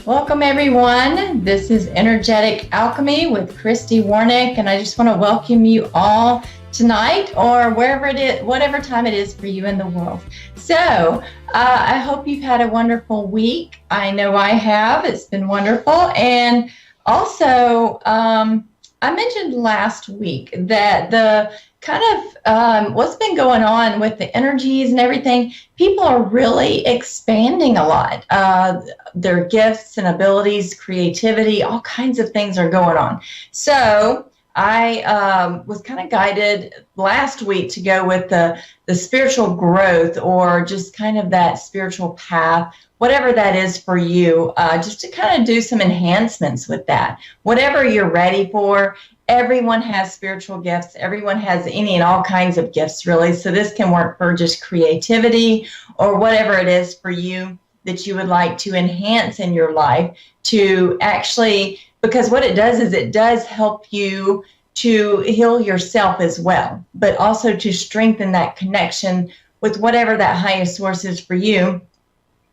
Welcome everyone. This is Energetic Alchemy with Christy, Warnick, and I just want to welcome you all tonight or wherever it is, whatever time it is for you in the world. So I hope you've had a wonderful week. I know I have. It's been wonderful. And also, I mentioned last week that the kind of what's been going on with the energies and everything, people are really expanding a lot. Their gifts and abilities, creativity, all kinds of things are going on. So I was kind of guided last week to go with the spiritual growth, or just kind of that spiritual path, whatever that is for you, just to kind of do some enhancements with that. Whatever you're ready for. Everyone has spiritual gifts. Everyone has any and all kinds of gifts, really. So this can work for just creativity or whatever it is for you that you would like to enhance in your life, to actually, because what it does is it does help you to heal yourself as well, but also to strengthen that connection with whatever that highest source is for you,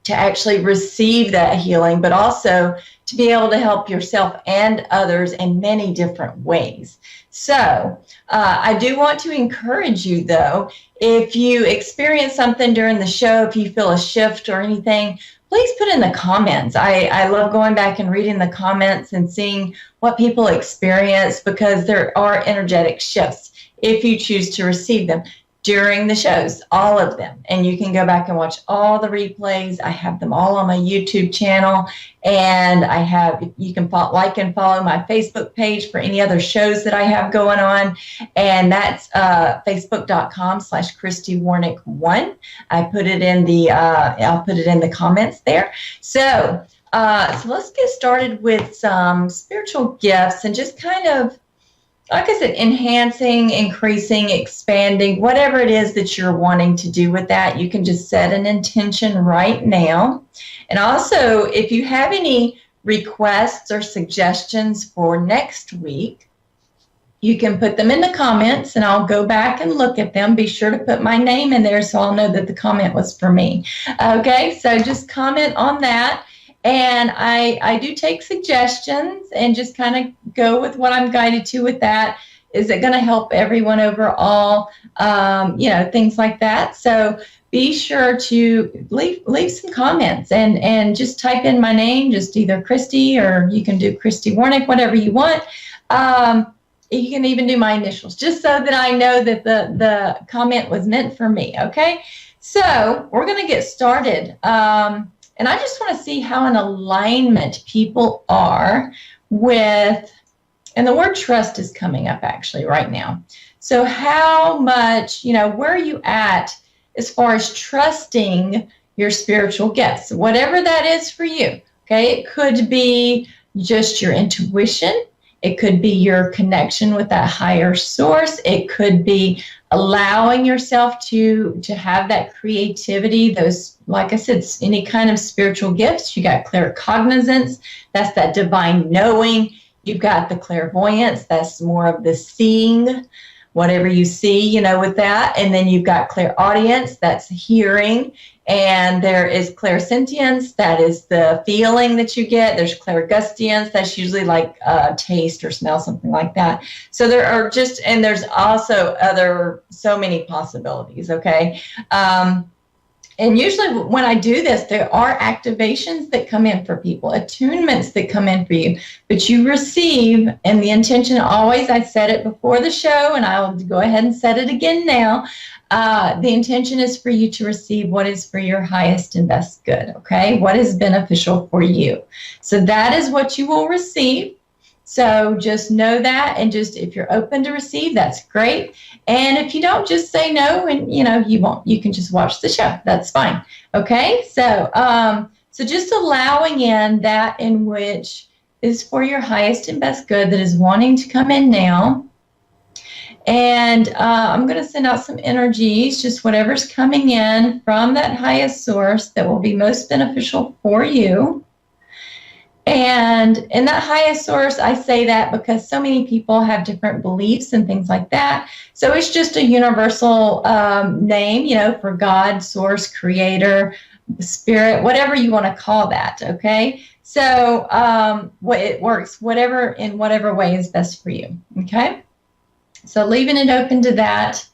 to actually receive that healing, but also to be able to help yourself and others in many different ways. So I do want to encourage you, though, if you experience something during the show, if you feel a shift or anything, please put in the comments. I love going back and reading the comments and seeing what people experience, because there are energetic shifts if you choose to receive them during the shows, all of them. And you can go back and watch all the replays. I have them all on my YouTube channel. And you can like and follow my Facebook page for any other shows that I have going on. And that's facebook.com/ChristyWarnick1. I put it in I'll put it in the comments there. So let's get started with some spiritual gifts and just kind of, like I said, enhancing, increasing, expanding, whatever it is that you're wanting to do with that. You can just set an intention right now. And also, if you have any requests or suggestions for next week, you can put them in the comments and I'll go back and look at them. Be sure to put my name in there so I'll know that the comment was for me. Okay, so just comment on that. And I do take suggestions and just kind of go with what I'm guided to with that. Is it going to help everyone overall? Things like that. So be sure to leave some comments and just type in my name, just either Christy, or you can do Christy Warnick, whatever you want. You can even do my initials, just so that I know that the comment was meant for me. Okay, so we're going to get started. And I just want to see how in alignment people are with, and the word trust is coming up actually right now. So how much, where are you at as far as trusting your spiritual gifts, whatever that is for you? Okay, it could be just your intuition. It could be your connection with that higher source. It could be allowing yourself to have that creativity, those, like I said, any kind of spiritual gifts. You got claircognizance, that's that divine knowing. You've got the clairvoyance, that's more of the seeing, whatever you see, with that. And then you've got clairaudience, that's hearing. And there is clairsentience, that is the feeling that you get. There's clairgustance, that's usually like taste or smell, something like that. So there are and there's also so many possibilities, okay? And usually when I do this, there are activations that come in for people, attunements that come in for you, but you receive, and the intention always, I said it before the show, and I will go ahead and set it again now. The intention is for you to receive what is for your highest and best good, okay? What is beneficial for you. So that is what you will receive. So just know that, and just if you're open to receive, that's great. And if you don't, just say no, and you won't. You can just watch the show. That's fine. Okay? So so just allowing in that in which is for your highest and best good, that is wanting to come in now. And I'm going to send out some energies, just whatever's coming in from that highest source that will be most beneficial for you. And in that highest source, I say that because so many people have different beliefs and things like that. So it's just a universal name, for God, source, creator, spirit, whatever you want to call that, okay? So it works in whatever way is best for you. Okay. So leaving it open to that.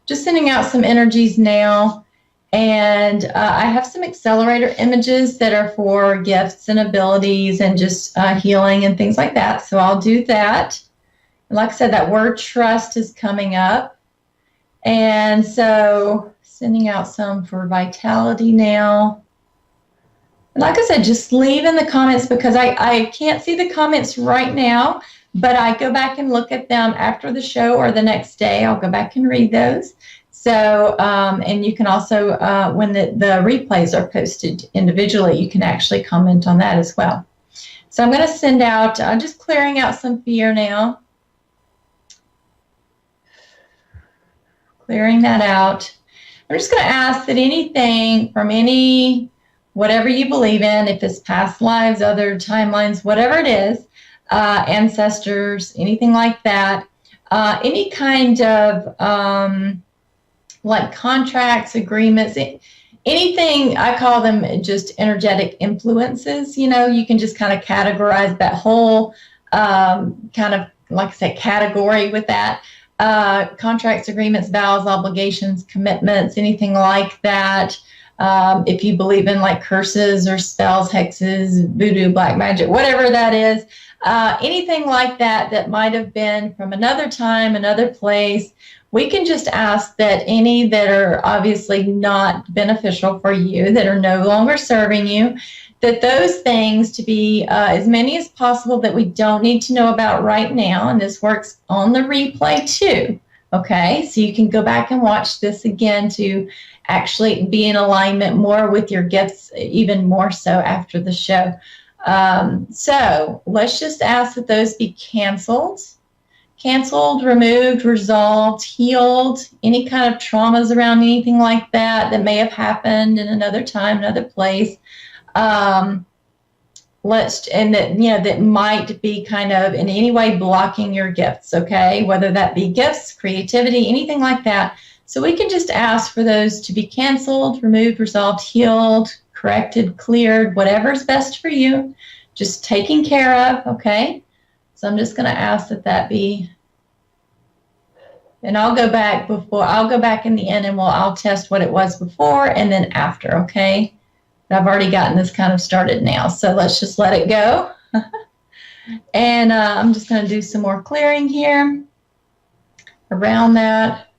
Just sending out some energies now. And I have some accelerator images that are for gifts and abilities and just healing and things like that. So I'll do that. And like I said, that word trust is coming up. And so sending out some for vitality now. And like I said, just leave in the comments because I can't see the comments right now, but I go back and look at them after the show or the next day. I'll go back and read those. So, and you can also, when the replays are posted individually, you can actually comment on that as well. So I'm going to send out, just clearing out some fear now. Clearing that out. I'm just going to ask that anything from whatever you believe in, if it's past lives, other timelines, whatever it is, ancestors, anything like that, any kind of like contracts, agreements, anything, I call them just energetic influences. You know, you can just kind of categorize that whole kind of, like I said, category with that. Contracts, agreements, vows, obligations, commitments, anything like that. If you believe in like curses or spells, hexes, voodoo, black magic, whatever that is, anything like that might have been from another time, another place, we can just ask that any that are obviously not beneficial for you, that are no longer serving you, that those things to be as many as possible that we don't need to know about right now. And this works on the replay too. Okay, so you can go back and watch this again to actually be in alignment more with your gifts, even more so after the show. So let's just ask that those be canceled, removed, resolved, healed, any kind of traumas around anything like that may have happened in another time, another place. And that, you know, that might be kind of in any way blocking your gifts, okay? Whether that be gifts, creativity, anything like that. So we can just ask for those to be canceled, removed, resolved, healed, corrected, cleared, whatever's best for you, just taken care of, okay? So I'm just going to ask that be, and I'll go back in the end and I'll test what it was before and then after, okay? I've already gotten this kind of started now, so let's just let it go. And I'm just going to do some more clearing here around that.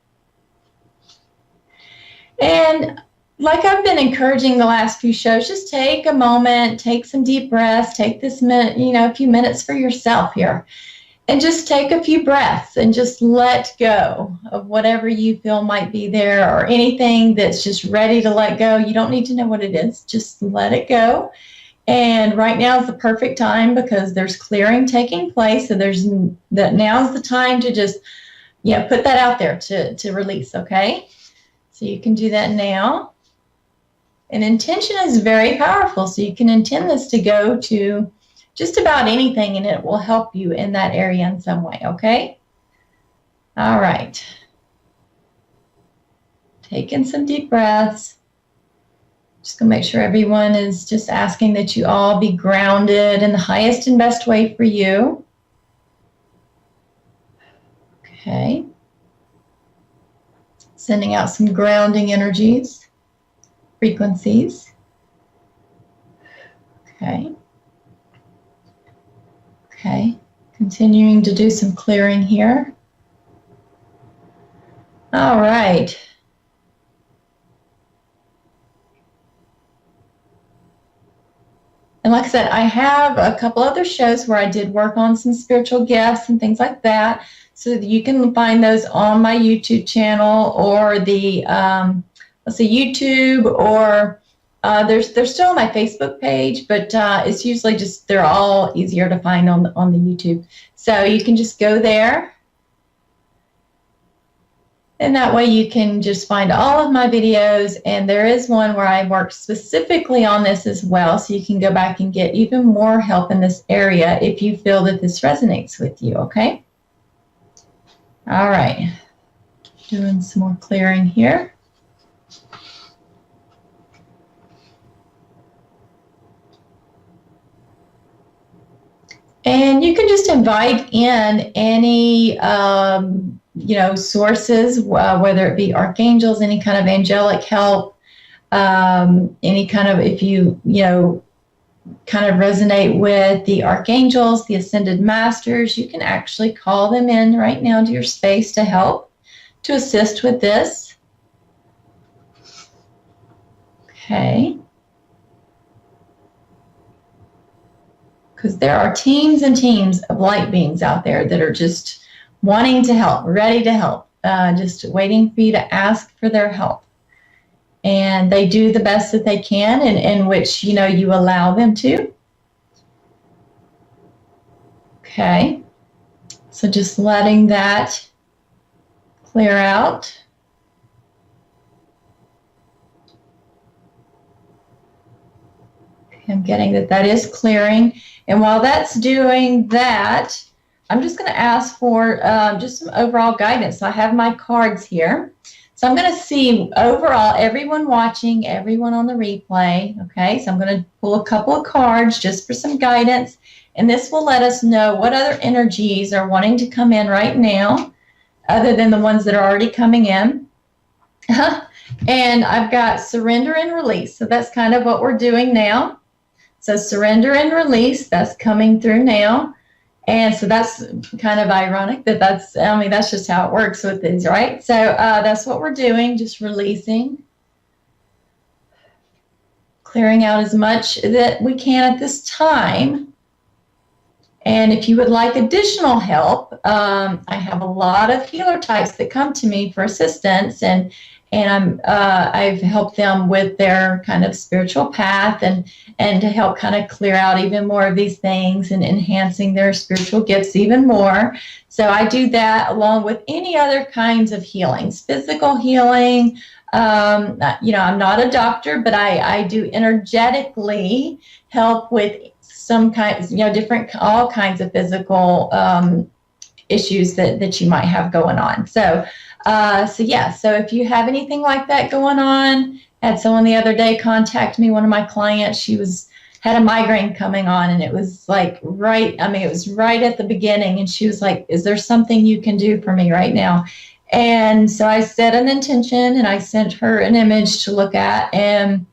And like I've been encouraging the last few shows, just take a moment, take some deep breaths, take this minute, you know, a few minutes for yourself here. And just take a few breaths and just let go of whatever you feel might be there or anything that's just ready to let go. You don't need to know what it is. Just let it go. And right now is the perfect time because there's clearing taking place. So now's the time to just, put that out there to release, okay? So you can do that now. And intention is very powerful. So you can intend this to go to just about anything, and it will help you in that area in some way, okay? All right. Taking some deep breaths. Just going to make sure everyone is just asking that you all be grounded in the highest and best way for you. Okay. Sending out some grounding energies, frequencies. Okay. Okay, continuing to do some clearing here. All right. And like I said, I have a couple other shows where I did work on some spiritual gifts and things like that. So that you can find those on my YouTube channel or the, let's see, YouTube, or they're still on my Facebook page, but it's usually just, they're all easier to find on the YouTube. So you can just go there. And that way you can just find all of my videos. And there is one where I work specifically on this as well. So you can go back and get even more help in this area if you feel that this resonates with you, okay? All right. Doing some more clearing here. And you can just invite in any, sources, whether it be archangels, any kind of angelic help, any kind of, if you kind of resonate with the archangels, the ascended masters, you can actually call them in right now to your space to help, to assist with this. Okay. Because there are teams and teams of light beings out there that are just wanting to help, ready to help, just waiting for you to ask for their help. And they do the best that they can, in which, you allow them to. Okay. So just letting that clear out. Okay, I'm getting that is clearing. And while that's doing that, I'm just going to ask for just some overall guidance. So I have my cards here. So I'm going to see overall everyone watching, everyone on the replay. Okay, so I'm going to pull a couple of cards just for some guidance. And this will let us know what other energies are wanting to come in right now, other than the ones that are already coming in. And I've got surrender and release. So that's kind of what we're doing now. So surrender and release, that's coming through now. And so that's kind of ironic that's just how it works with these, right? So that's what we're doing, just releasing, clearing out as much that we can at this time. And if you would like additional help, I have a lot of healer types that come to me for assistance, and I've helped them with their kind of spiritual path and to help kind of clear out even more of these things and enhancing their spiritual gifts even more. So I do that along with any other kinds of healings, physical healing. I'm not a doctor, but I do energetically help with some kinds, all kinds of physical issues that you might have going on. So if you have anything like that going on, had someone the other day contact me, one of my clients, she had a migraine coming on, and it was like it was right at the beginning, and she was like, is there something you can do for me right now? And so I set an intention, and I sent her an image to look at, and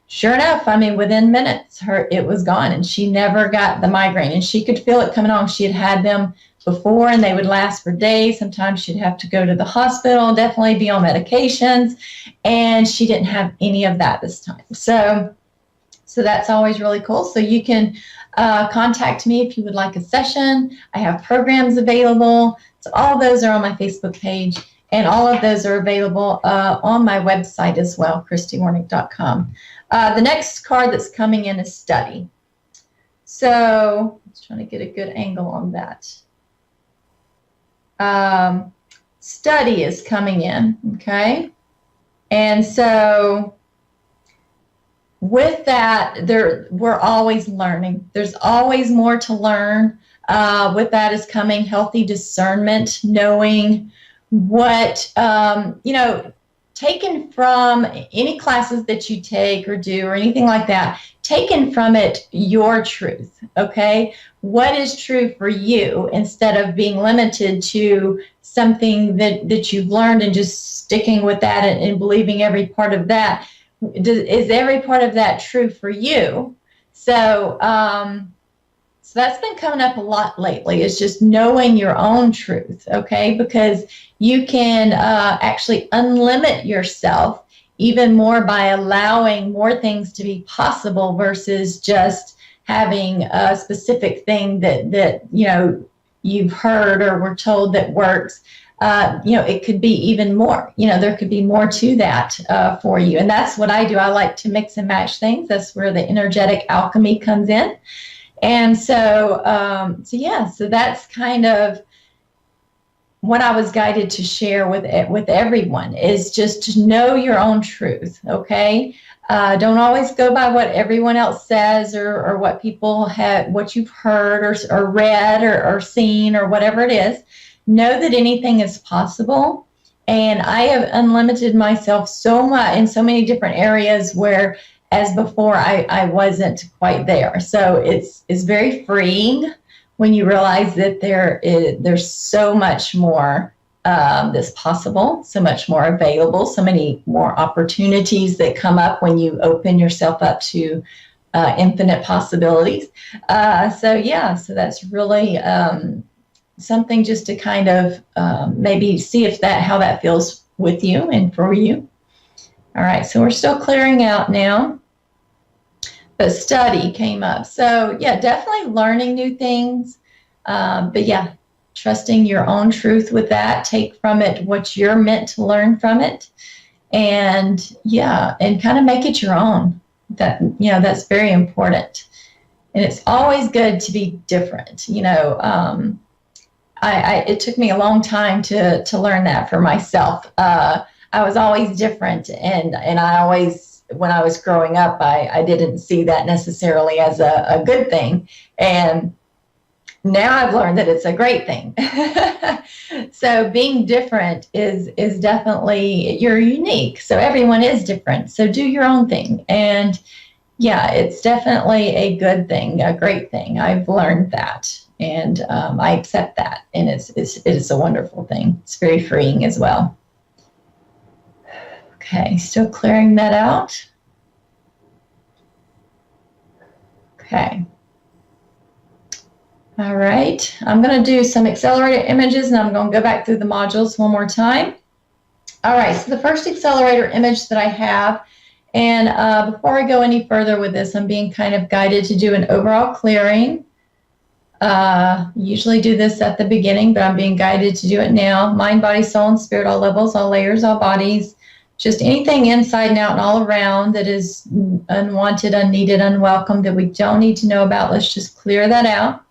sure enough, within minutes, it was gone, and she never got the migraine, and she could feel it coming on. She had them before, and they would last for days. Sometimes she'd have to go to the hospital, definitely be on medications, and she didn't have any of that this time. So that's always really cool. So you can contact me if you would like a session. I have programs available. So all those are on my Facebook page, and all of those are available on my website as well, ChristyWarnick.com. The next card that's coming in is study. So I was trying to get a good angle on that. Study is coming in, okay? And so with that, we're always learning. There's always more to learn. With that is coming healthy discernment, knowing what, taken from any classes that you take or do or anything like that, taken from it your truth, okay? What is true for you, instead of being limited to something that you've learned and just sticking with that and believing every part of that. Is every part of that true for you? So that's been coming up a lot lately, is just knowing your own truth, okay? Because you can actually unlimit yourself even more by allowing more things to be possible versus just having a specific thing that you've heard or were told that works. It could be even more. There could be more to that for you. And that's what I do. I like to mix and match things. That's where the energetic alchemy comes in. And so that's kind of what I was guided to share with everyone, is just to know your own truth, okay? Don't always go by what everyone else says or what people have, what you've heard or read or seen or whatever it is. Know that anything is possible. And I have unlimited myself so much in so many different areas where, as before, I wasn't quite there. So it's very freeing when you realize that there's so much more that's possible, so much more available, so many more opportunities that come up when you open yourself up to infinite possibilities. So that's really something just to kind of maybe see how that feels with you and for you. All right, so we're still clearing out now. But study came up. So yeah, definitely learning new things. But yeah, trusting your own truth with that. Take from it what you're meant to learn from it. And yeah, and kind of make it your own. That's very important. And it's always good to be different. It took me a long time to learn that for myself. I was always different, and I always, when I was growing up, I didn't see that necessarily as a good thing. And now I've learned that it's a great thing. So being different is definitely, you're unique. So everyone is different. So do your own thing. And yeah, it's definitely a good thing, a great thing. I've learned that. And I accept that. And it's a wonderful thing. It's very freeing as well. Okay, still clearing that out. Okay. All right, I'm going to do some accelerator images, and I'm going to go back through the modules one more time. All right, so the first accelerator image that I have, and before I go any further with this, I'm being kind of guided to do an overall clearing. Usually do this at the beginning, but I'm being guided to do it now. Mind, body, soul, and spirit, all levels, all layers, all bodies. Just anything inside and out and all around that is unwanted, unneeded, unwelcome that we don't need to know about. Let's just clear that out.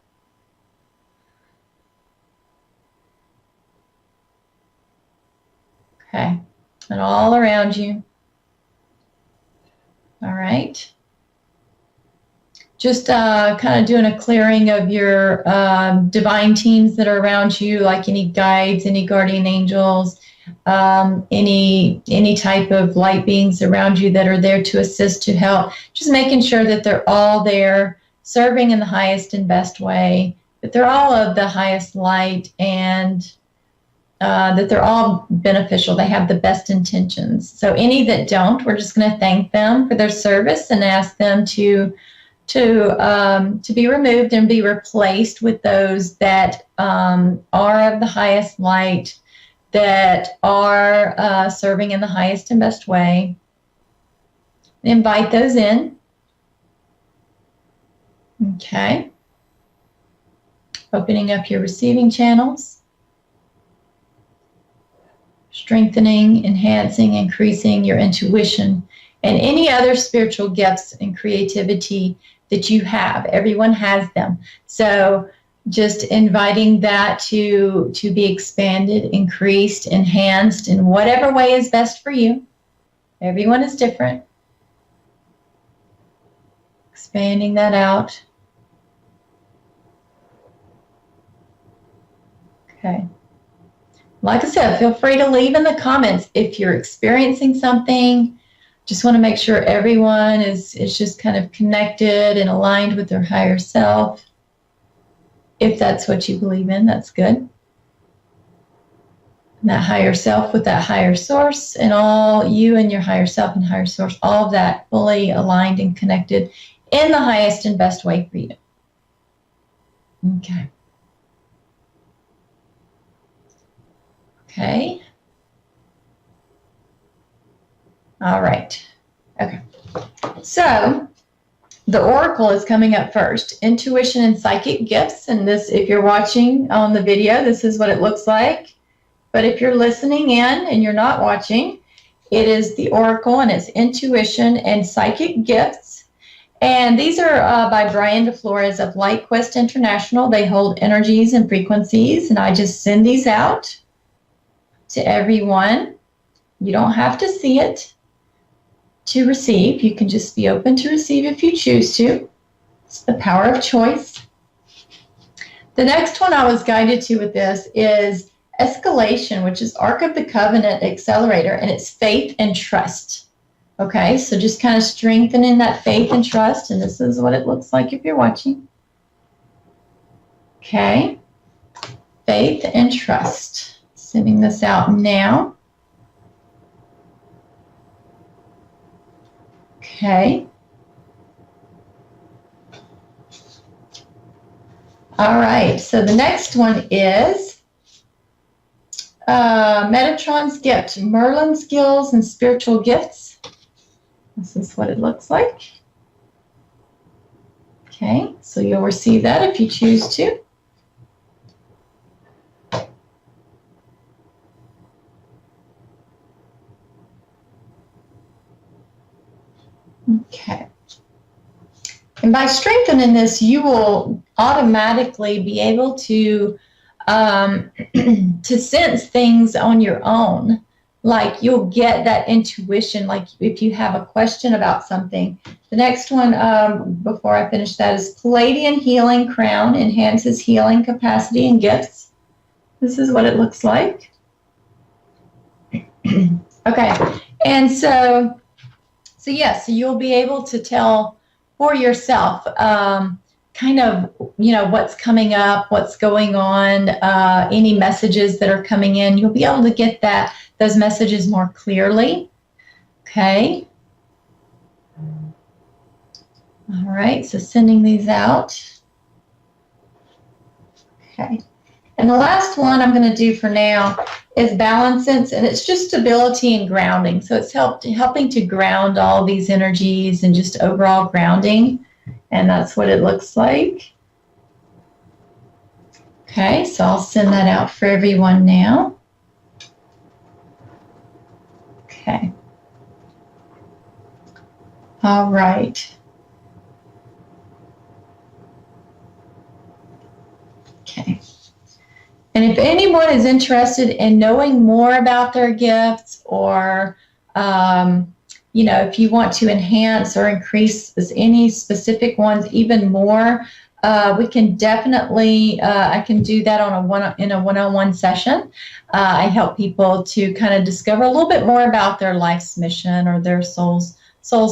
Okay, and all around you. All right. Just kind of doing a clearing of your divine teams that are around you, like any guides, any guardian angels, any type of light beings around you that are there to assist, to help. Just making sure that they're all there, serving in the highest and best way, that they're all of the highest light, and that they're all beneficial. They have the best intentions. So any that don't, we're just going to thank them for their service and ask them to be removed and be replaced with those that are of the highest light, that are serving in the highest and best way. Invite those in. Okay. Opening up your receiving channels. Strengthening, enhancing, increasing your intuition and any other spiritual gifts and creativity that you have. Everyone has them. So just inviting that to be expanded, increased, enhanced in whatever way is best for you. Everyone is different. Expanding that out. Okay. Like I said, feel free to leave in the comments if you're experiencing something. Just want to make sure everyone is just kind of connected and aligned with their higher self. If that's what you believe in, that's good. And that higher self with that higher source, and all you and your higher self and higher source, all of that fully aligned and connected in the highest and best way for you. Okay. Okay. All right. Okay. So the oracle is coming up first. Intuition and psychic gifts. And this, if you're watching on the video, this is what it looks like. But if you're listening in and you're not watching, it is the oracle, and it's intuition and psychic gifts. And these are by Brian DeFlores of Light Quest International. They hold energies and frequencies, and I just send these out to everyone. You don't have to see it to receive. You can just be open to receive if you choose to. It's the power of choice. The next one I was guided to with this is Escalation, which is Ark of the Covenant Accelerator, and it's faith and trust. Okay, so just kind of strengthening that faith and trust, and this is what it looks like if you're watching. Okay. Faith and trust. Sending this out now. Okay. All right. So the next one is Metatron's gift, Merlin skills and spiritual gifts. This is what it looks like. Okay. So you'll receive that if you choose to. Okay. And by strengthening this, you will automatically be able to to sense things on your own. Like you'll get that intuition. Like if you have a question about something. The next one, before I finish that, is Palladian Healing Crown enhances healing capacity and gifts. This is what it looks like. Okay, and so yes, so you'll be able to tell for yourself kind of, you know, what's coming up, what's going on, any messages that are coming in. You'll be able to get those messages more clearly. Okay. All right, so sending these out. Okay. And the last one I'm going to do for now is Balancance, and it's just stability and grounding. So it's helping to ground all these energies and just overall grounding. And that's what it looks like. Okay, so I'll send that out for everyone now. Okay. All right. Okay. And if anyone is interested in knowing more about their gifts, or, you know, if you want to enhance or increase any specific ones even more, we can definitely, I can do that in a one-on-one session. I help people to kind of discover a little bit more about their life's mission or their soul's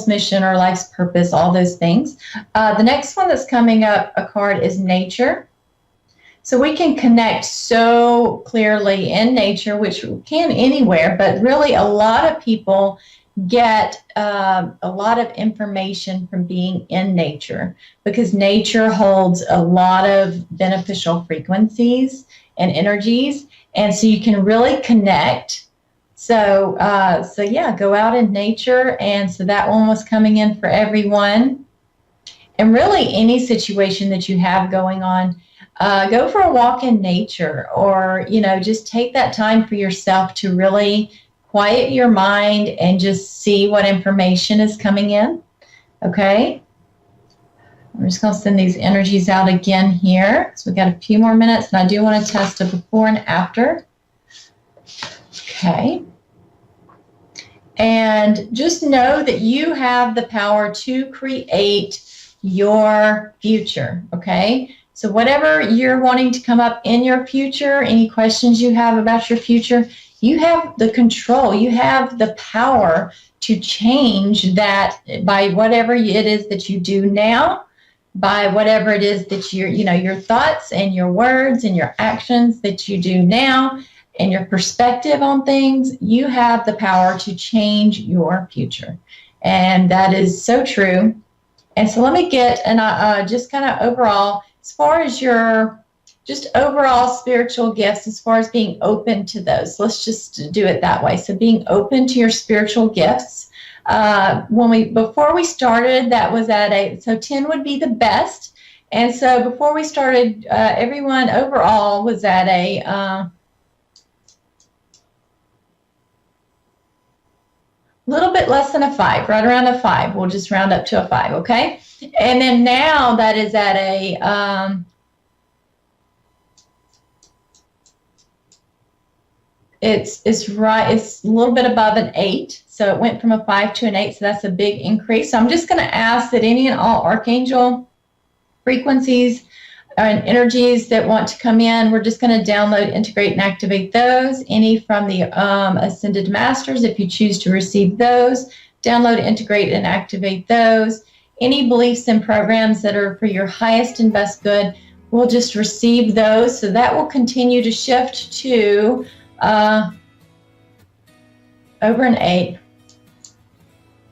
mission or life's purpose, all those things. The next one that's coming up, a card, is Nature. So we can connect so clearly in nature, which we can anywhere, but really a lot of people get a lot of information from being in nature, because nature holds a lot of beneficial frequencies and energies, and so you can really connect. So yeah, go out in nature, and so that one was coming in for everyone. And really any situation that you have going on, go for a walk in nature, or, you know, just take that time for yourself to really quiet your mind and just see what information is coming in. Okay. I'm just going to send these energies out again here. So we've got a few more minutes, and I do want to test a before and after. Okay. And just know that you have the power to create your future. Okay. So whatever you're wanting to come up in your future, any questions you have about your future, you have the control, you have the power to change that by whatever it is that you do now, by whatever it is that your thoughts and your words and your actions that you do now, and your perspective on things. You have the power to change your future. And that is so true. And so let me get, and just kind of overall, as far as your just overall spiritual gifts, as far as being open to those, let's just do it that way. So being open to your spiritual gifts. Before we started, that was at so 10 would be the best. And so before we started, everyone overall was at a little bit less than a 5, right around a 5. We'll just round up to a 5, okay? And then now that is at a it's a little bit above an 8. So it went from a 5 to an 8. So that's a big increase. So I'm just going to ask that any and all archangel frequencies and energies that want to come in, we're just going to download, integrate, and activate those. Any from the Ascended Masters, if you choose to receive those, download, integrate, and activate those. Any beliefs and programs that are for your highest and best good, we'll just receive those. So that will continue to shift to over an 8.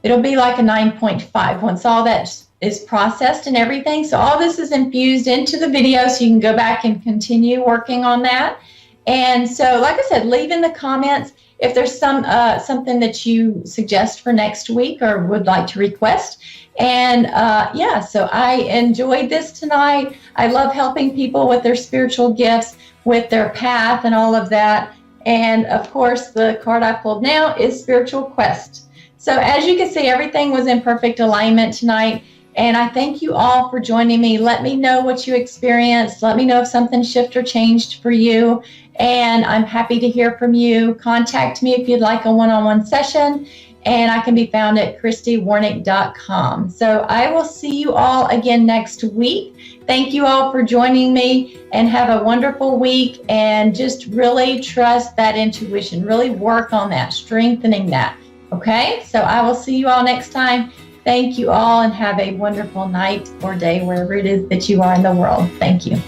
It'll be like a 9.5 once all that is processed and everything. So all this is infused into the video, so you can go back and continue working on that. And so, like I said, leave in the comments if there's something that you suggest for next week or would like to request. And yeah, so I enjoyed this tonight. I love helping people with their spiritual gifts, with their path and all of that. And of course, the card I pulled now is Spiritual Quest. So as you can see, everything was in perfect alignment tonight. And I thank you all for joining me. Let me know what you experienced. Let me know if something shifted or changed for you. And I'm happy to hear from you. Contact me if you'd like a one-on-one session. And I can be found at ChristyWarnick.com. So I will see you all again next week. Thank you all for joining me, and have a wonderful week. And just really trust that intuition. Really work on that, strengthening that. Okay? So I will see you all next time. Thank you all, and have a wonderful night or day wherever it is that you are in the world. Thank you.